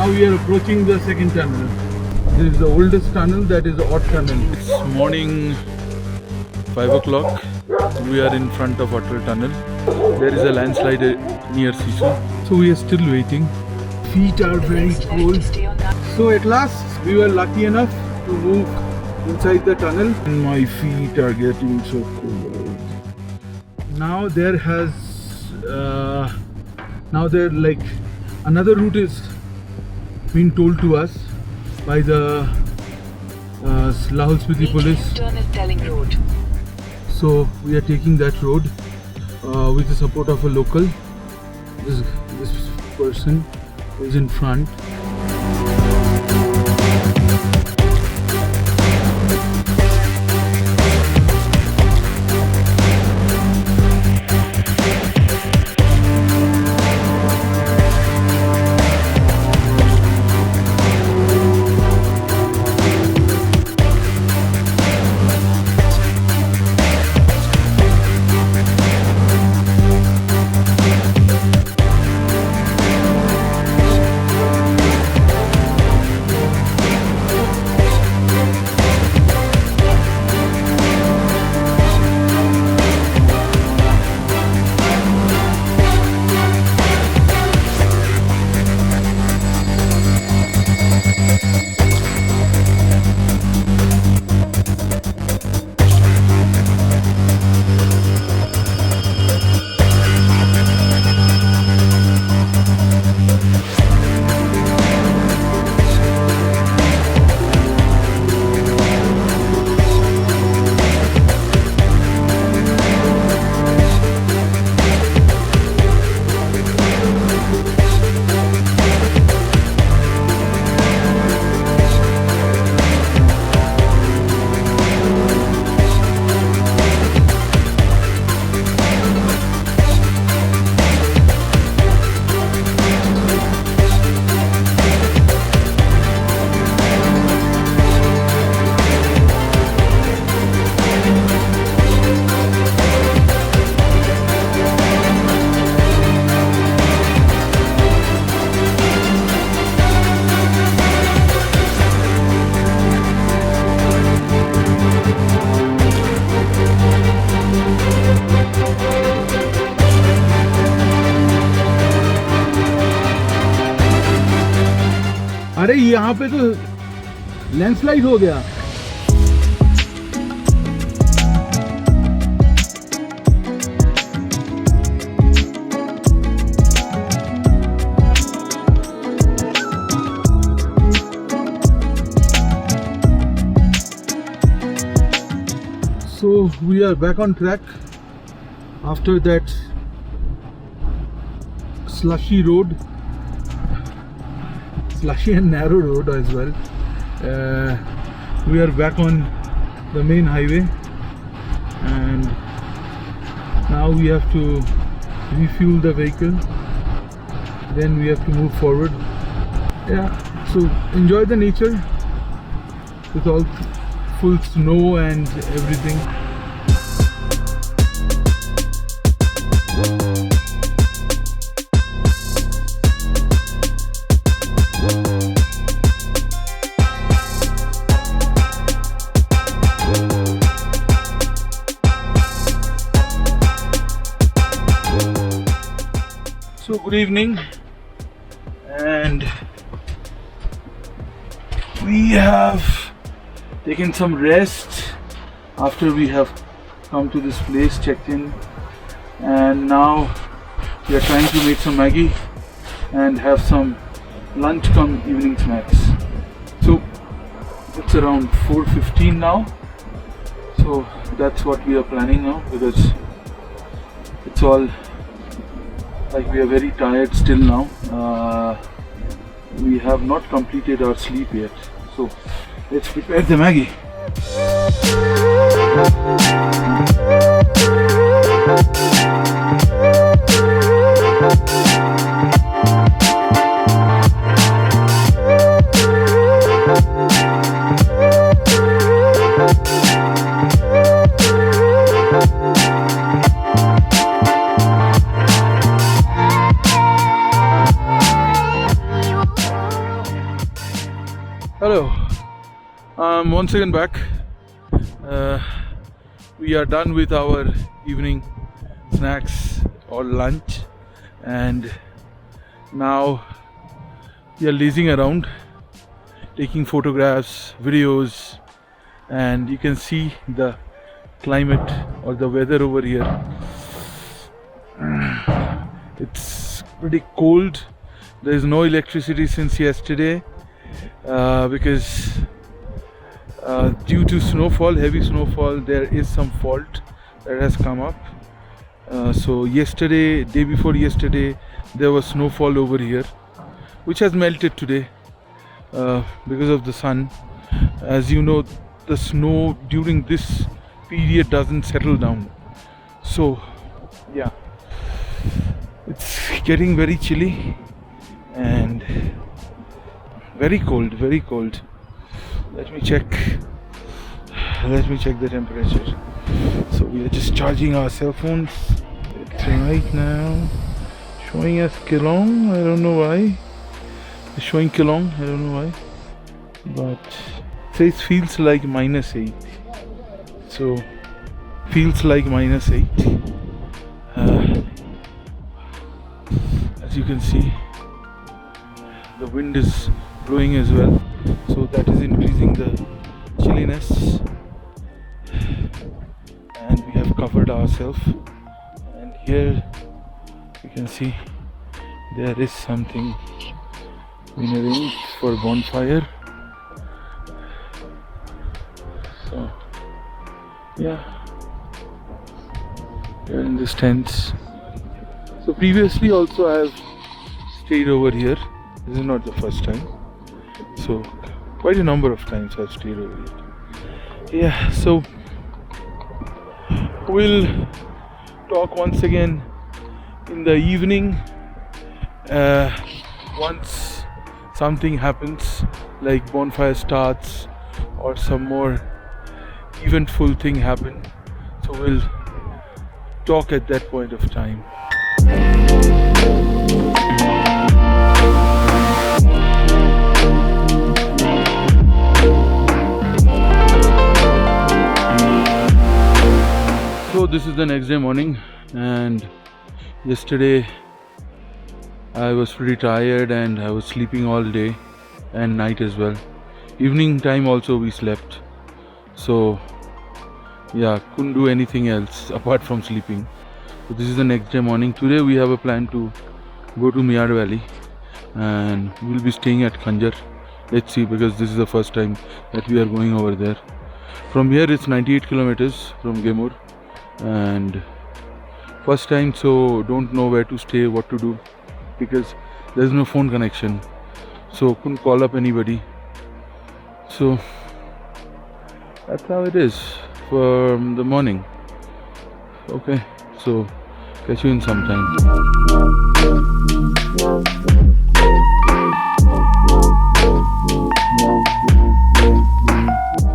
Now we are approaching the second tunnel. This is the oldest tunnel, that is the Ott tunnel. It's morning 5 o'clock. We are in front of Atal tunnel. There is a landslide near Sisu. So we are still waiting. Feet are very cold. So at last we were lucky enough to move inside the tunnel and my feet are getting so cold. Now there like another route is being told to us by the Lahore Spiti police. Turn is telling road. So we are taking that road with the support of a local. This person is in front. अरे यहाँ पे तो landslide हो गया. So we are back on track after that slushy road. Slushy and narrow road as well. We are back on the main highway and now we have to refuel the vehicle, then we have to move forward. Yeah, so enjoy the nature with all full snow and everything. So good evening, and we have taken some rest after we have come to this place, checked in, and now we are trying to make some Maggi and have some lunch come evening snacks. So it's around 4:15 now, so that's what we are planning now, because it's all like we are very tired still now. We have not completed our sleep yet, so let's prepare the Maggi. Once again back. We are done with our evening snacks or lunch, and now we are lazing around, taking photographs, videos, and you can see the climate or the weather over here. It's pretty cold. There is no electricity since yesterday because due to snowfall, heavy snowfall, there is some fault that has come up. So yesterday, day before yesterday, there was snowfall over here, which has melted today because of the sun. As you know, the snow during this period doesn't settle down. So yeah, it's getting very chilly and very cold, very cold. Let me check the temperature. So we are just charging our cell phones. It's right now showing us Keelong. I don't know why it's showing Keelong. I don't know why, but it says feels like -8. So feels like -8. As you can see, the wind is blowing as well, so that is increasing the chilliness, and we have covered ourselves. And here you can see there is something in arranged for bonfire. So yeah, we are in this tent. So previously also I have stayed over here. This is not the first time. So quite a number of times I've stayed over here. Yeah, so we'll talk once again in the evening once something happens, like bonfire starts or some more eventful thing happen. So we'll talk at that point of time. So this is the next day morning, and yesterday I was pretty tired and I was sleeping all day and night as well. Evening time also we slept. So yeah, couldn't do anything else apart from sleeping. So this is the next day morning. Today we have a plan to go to Miyar Valley, and we'll be staying at Khanjar. Let's see, because this is the first time that we are going over there. From here it's 98 kilometers from Gemur, and first time, so don't know where to stay, what to do, because there's no phone connection, so couldn't call up anybody. So that's how it is for the morning. Okay, so catch you in some time.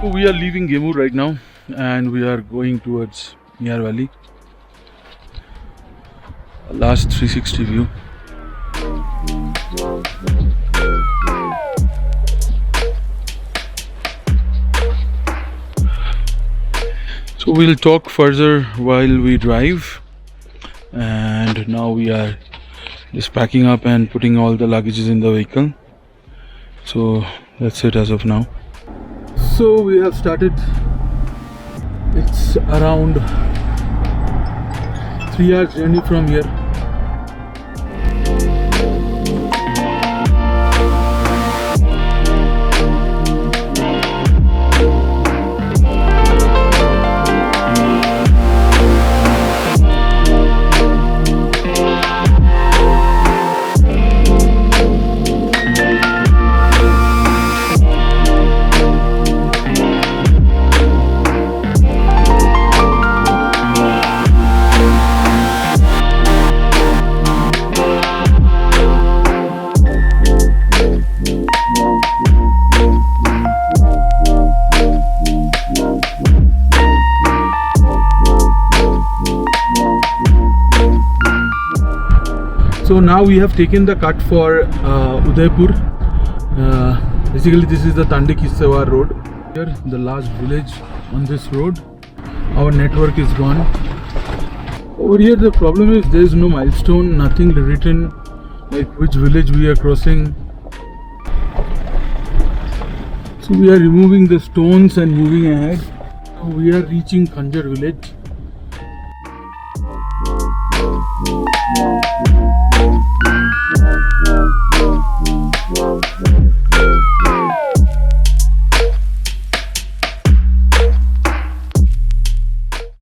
So we are leaving Gemur right now and we are going towards Miyar Valley. Last 360 view. So we'll talk further while we drive, and now we are just packing up and putting all the luggages in the vehicle. So that's it as of now. So we have started. It's around 3 hours journey from here. So now we have taken the cut for Udaipur. Basically this is the Tande Kisawar road. Here, the last village on this road. Our network is gone. Over here the problem is there is no milestone, nothing written like which village we are crossing. So we are removing the stones and moving ahead. So we are reaching Khanjar village.